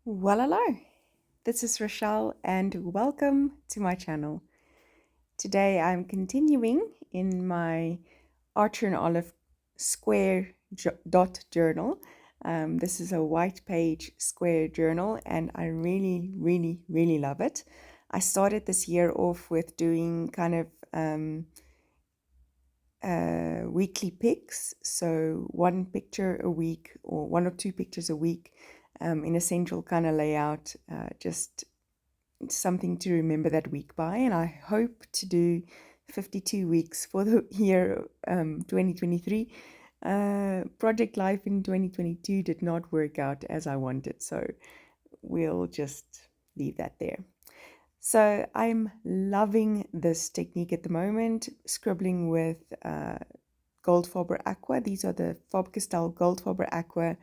Well, hello. This is Rochelle, and welcome to my channel. Today I'm continuing in my Archer and Olive square dot journal. This is a white page square journal, and I really love it. I started this year off with doing kind of weekly pics, so one picture a week or one or two pictures a week in a central kind of layout, just something to remember that week by. And I hope to do 52 weeks for the year 2023. Project Life in 2022 did not work out as I wanted, so we'll just leave that there. So I'm loving this technique at the moment, scribbling with Gold Faber Aqua. These are the Faber-Castell Gold Faber Aqua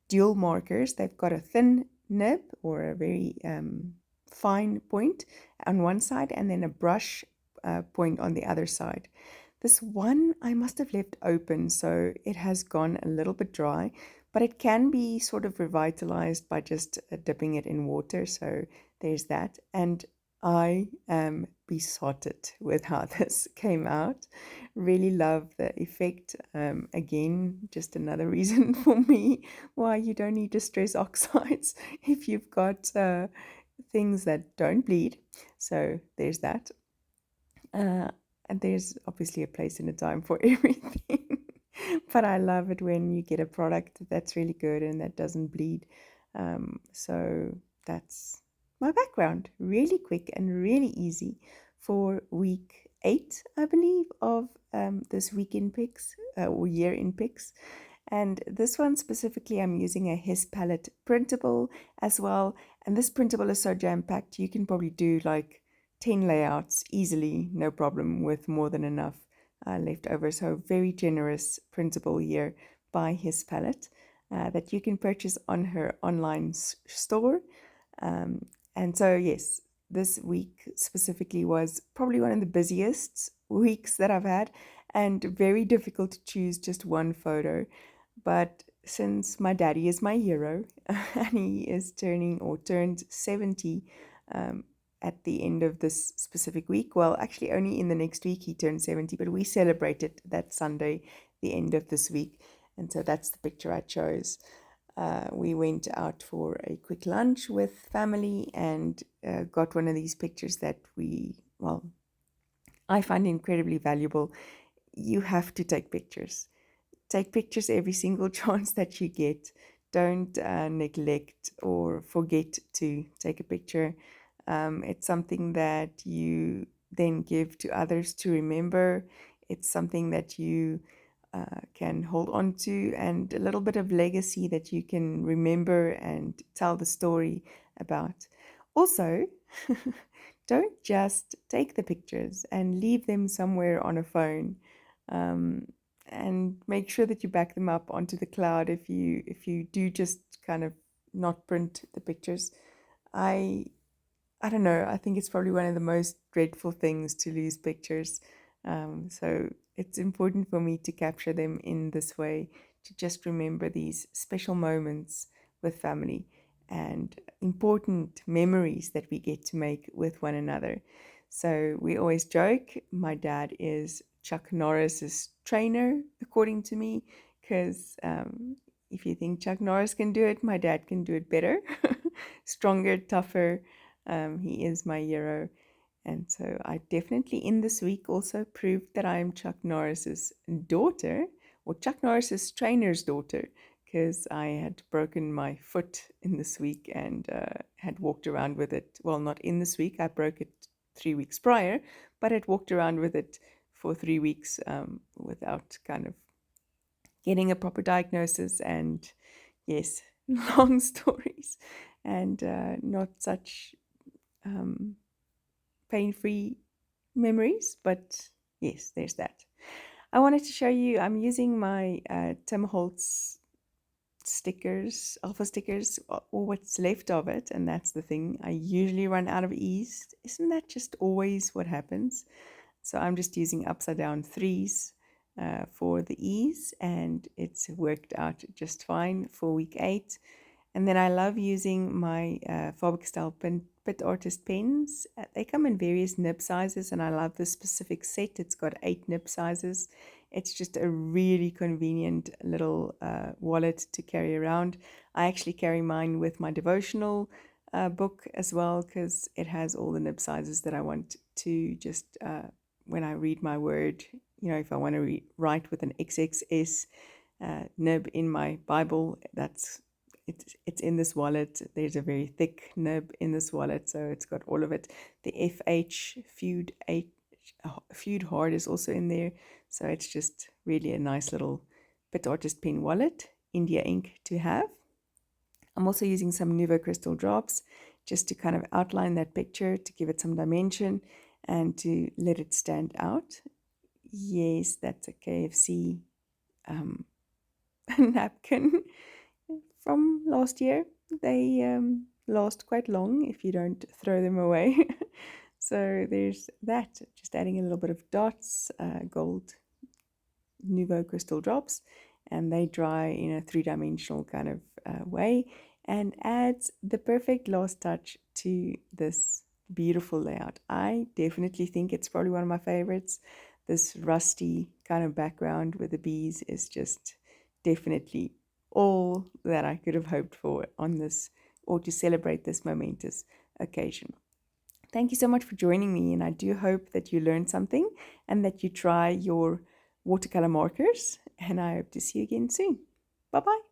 dual markers. They've got a thin nib or a very fine point on one side and then a brush point on the other side. This one I must have left open, so it has gone a little bit dry, but it can be sort of revitalized by just dipping it in water. So there's that. And I am besotted with how this came out. Really love the effect. Again, just another reason for me why you don't need distress oxides if you've got things that don't bleed. So there's that. Uh, and there's obviously a place and a time for everything. But I love it when you get a product that's really good and that doesn't bleed. So that's my background. Really quick and really easy for week 8, I believe, of this week in pics or year in pics. And this one specifically, I'm using a His Palette printable as well. And this printable is so jam-packed, you can probably do like 10 layouts easily, no problem, with more than enough left over. So very generous printable here by His Palette that you can purchase on her online store. And so, yes, this week specifically was probably one of the busiest weeks that I've had, and very difficult to choose just one photo. But since my daddy is my hero and he is turning or turned 70 at the end of this specific week, well, actually, only in the next week he turned 70, but we celebrated that Sunday, the end of this week. And so that's the picture I chose. We went out for a quick lunch with family and got one of these pictures that I find incredibly valuable. You have to take pictures. Take pictures every single chance that you get. Don't neglect or forget to take a picture. It's something that you then give to others to remember. It's something that you can hold on to, and a little bit of legacy that you can remember and tell the story about. Also, don't just take the pictures and leave them somewhere on a phone. And make sure that you back them up onto the cloud if you do just kind of not print the pictures. I I don't know. I think it's probably one of the most dreadful things to lose pictures. So it's important for me to capture them in this way, to just remember these special moments with family and important memories that we get to make with one another. So we always joke, my dad is Chuck Norris's trainer, according to me, because if you think Chuck Norris can do it, my dad can do it better, stronger, tougher. He is my hero. And so I definitely in this week also proved that I am Chuck Norris's daughter, or Chuck Norris's trainer's daughter, because I had broken my foot in this week and had walked around with it. Well, not in this week, I broke it 3 weeks prior, but had walked around with it for 3 weeks without kind of getting a proper diagnosis. And yes, long stories and not such pain-free memories, but yes, there's that. I wanted to show you, I'm using my Tim Holtz stickers, alpha stickers, or what's left of it, and that's the thing. I usually run out of ease. Isn't that just always what happens? So I'm just using upside down threes for the ease, and it's worked out just fine for week 8. And then I love using my Faber-Castell Pit Artist pens. They come in various nib sizes, and I love this specific set. It's got 8 nib sizes. It's just a really convenient little wallet to carry around. I actually carry mine with my devotional book as well, because it has all the nib sizes that I want to just, when I read my word, if I want to write with an XXS nib in my Bible, it's in this wallet. There's a very thick nib in this wallet, so it's got all of it. The FH Feud Hard is also in there, so it's just really a nice little Pit Artist pen wallet, India ink to have. I'm also using some Nuvo crystal drops just to kind of outline that picture, to give it some dimension and to let it stand out. Yes, that's a KFC napkin from last year. They last quite long if you don't throw them away. So there's that, just adding a little bit of dots, gold Nuvo crystal drops, and they dry in a 3-dimensional kind of way, and adds the perfect last touch to this beautiful layout. I definitely think it's probably one of my favorites. This rusty kind of background with the bees is just definitely all that I could have hoped for on this, or to celebrate this momentous occasion. Thank you so much for joining me, and I do hope that you learned something and that you try your watercolor markers, and I hope to see you again soon. Bye-bye.